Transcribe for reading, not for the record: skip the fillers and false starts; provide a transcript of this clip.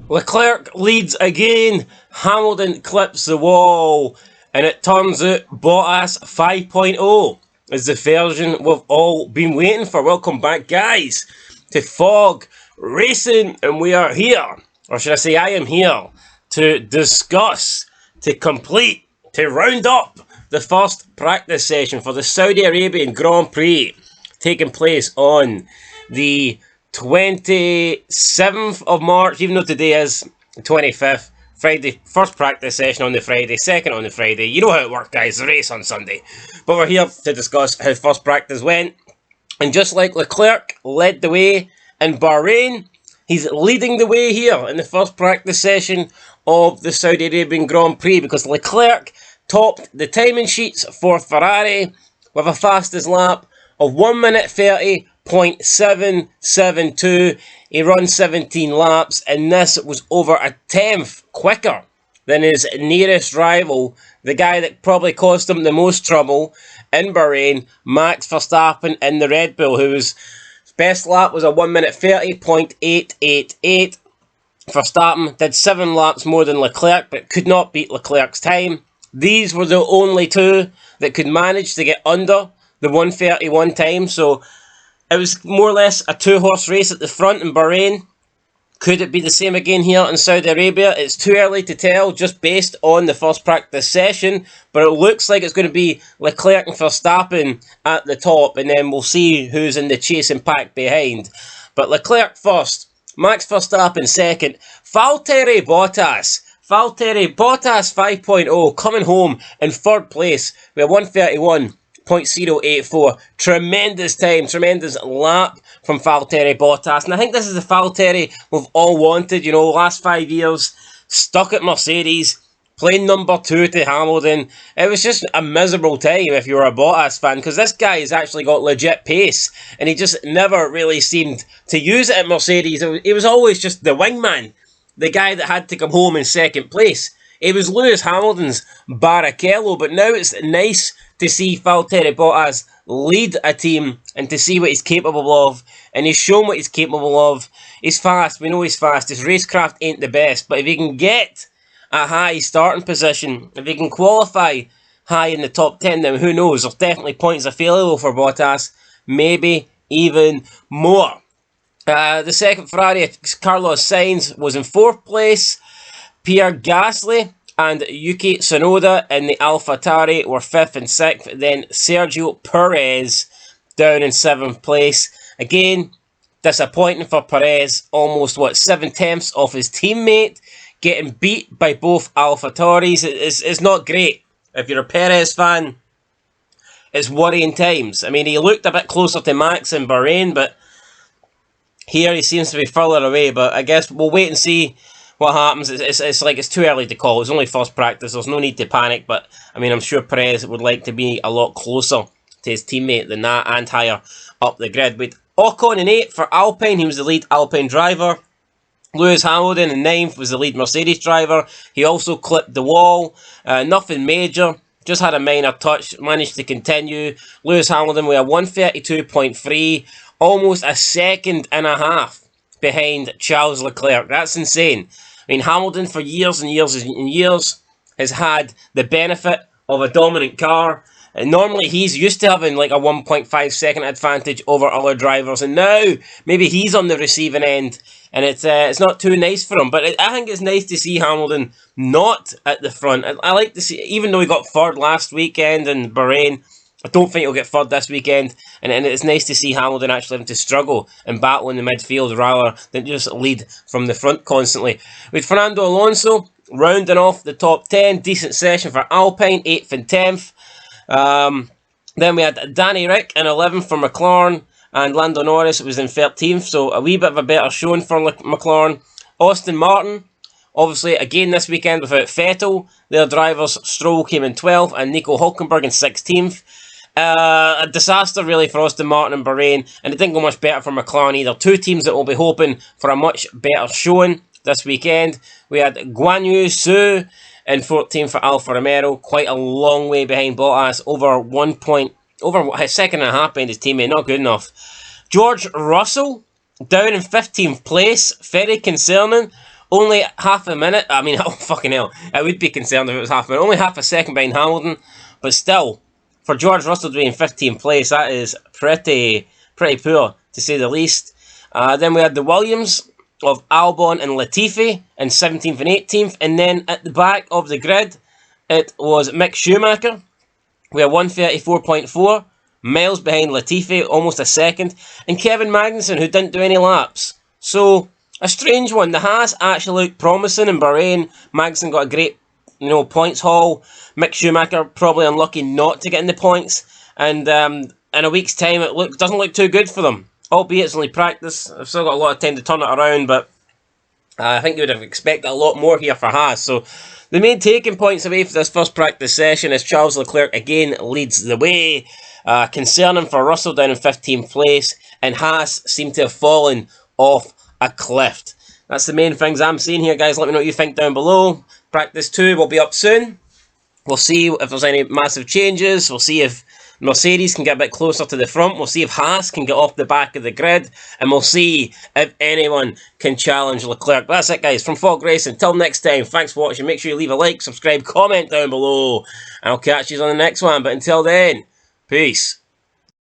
Leclerc leads again. Hamilton clips the wall. And it turns out Bottas 5.0 is the version we've all been waiting for. Welcome back, guys, to Fog Racing. And we are here, or should I say I am here, to discuss, to complete, to round up the first practice session for the Saudi Arabian Grand Prix taking place on the 27th of March, even though today is the 25th. Friday, first practice session on the Friday, second on the Friday. You know how it works, guys, the race on Sunday. But we're here to discuss how first practice went. And just like Leclerc led the way in Bahrain, he's leading the way here in the first practice session of the Saudi Arabian Grand Prix, because Leclerc topped the timing sheets for Ferrari with a fastest lap of 1 minute 30.772. He runs 17 laps, and this was over a tenth quicker than his nearest rival, the guy that probably caused him the most trouble in Bahrain, Max Verstappen in the Red Bull, whose best lap was a 1 minute 30.888. Verstappen did 7 laps more than Leclerc, but could not beat Leclerc's time. These were the only two that could manage to get under the 1:31 time, so it was more or less a two-horse race at the front in Bahrain. Could it be the same again here in Saudi Arabia? It's too early to tell, just based on the first practice session, but it looks like it's going to be Leclerc and Verstappen at the top, and then we'll see who's in the chasing pack behind. But Leclerc first, Max Verstappen second, Valtteri Bottas 5.0 coming home in third place with a 1:31.084. Tremendous time, tremendous lap from Valtteri Bottas. And I think this is the Valtteri we've all wanted, you know, last 5 years, stuck at Mercedes, playing number 2 to Hamilton. It was just a miserable time if you were a Bottas fan, because this guy has actually got legit pace, and he just never really seemed to use it at Mercedes. He was always just the wingman, the guy that had to come home in second place. It was Lewis Hamilton's Barrichello, but now it's nice to see Valtteri Bottas lead a team and to see what he's capable of. And he's shown what he's capable of. He's fast, we know he's fast. His racecraft ain't the best, but if he can get a high starting position, if he can qualify high in the top 10, then who knows? There's definitely points available for Bottas, maybe even more. The second Ferrari, Carlos Sainz, was in 4th place. Pierre Gasly and Yuki Tsunoda in the AlphaTauri were 5th and 6th. Then Sergio Perez down in 7th place. Again, disappointing for Perez. Almost, 7/10 off his teammate. Getting beat by both AlphaTauris. It's not great. If you're a Perez fan, it's worrying times. I mean, he looked a bit closer to Max in Bahrain, but here he seems to be further away. But I guess we'll wait and see what happens. It's like it's too early to call. It's only first practice. There's no need to panic. But I mean, I'm sure Perez would like to be a lot closer to his teammate than that, and higher up the grid. With Ocon in 8th for Alpine, he was the lead Alpine driver. Lewis Hamilton in 9th was the lead Mercedes driver. He also clipped the wall. Nothing major. Just had a minor touch. Managed to continue. Lewis Hamilton with a 1:32.3. Almost a second and a half behind Charles Leclerc. That's insane. I mean, Hamilton for years and years and years has had the benefit of a dominant car. And normally he's used to having like a 1.5 second advantage over other drivers. And now maybe he's on the receiving end. And it's not too nice for him. But I think it's nice to see Hamilton not at the front. I like to see, even though he got third last weekend in Bahrain, I don't think he'll get third this weekend. And it's nice to see Hamilton actually having to struggle and battle in the midfield rather than just lead from the front constantly. With Fernando Alonso rounding off the top 10. Decent session for Alpine, 8th and 10th. Then we had Danny Rick in 11th for McLaren. And Lando Norris was in 13th. So a wee bit of a better showing for McLaren. Aston Martin, obviously, again this weekend without Vettel. Their drivers, Stroll came in 12th and Nico Hülkenberg in 16th. A disaster really for Aston Martin and Bahrain, and it didn't go much better for McLaren either. Two teams that will be hoping for a much better showing this weekend. We had Guan Yu Su in 14th for Alfa Romeo, quite a long way behind Bottas, over a second and a half behind his teammate, not good enough. George Russell down in 15th place, very concerning. Only half a minute. I mean, oh fucking hell, I would be concerned if it was half a minute. Only half a second behind Hamilton, but still, for George Russell to be in 15th place, that is pretty poor to say the least. Then we had the Williams of Albon and Latifi in 17th and 18th, and then at the back of the grid, it was Mick Schumacher. We are 134.4 miles behind Latifi, almost a second, and Kevin Magnussen, who didn't do any laps. So a strange one. The Haas actually looked promising in Bahrain. Magnussen got a great, points haul. Mick Schumacher probably unlucky not to get in the points, and in a week's time it doesn't look too good for them. Albeit it's only practice. I've still got a lot of time to turn it around, but I think you would have expected a lot more here for Haas. So the main taking points away for this first practice session is Charles Leclerc again leads the way. Concerning for Russell down in 15th place, and Haas seem to have fallen off a cliff. That's the main things I'm seeing here, guys. Let me know what you think down below. Practice 2 will be up soon. We'll see if there's any massive changes. We'll see if Mercedes can get a bit closer to the front. We'll see if Haas can get off the back of the grid. And we'll see if anyone can challenge Leclerc. But that's it, guys. From Fog Racing. Until next time, thanks for watching. Make sure you leave a like, subscribe, comment down below. And I'll catch you on the next one. But until then, peace.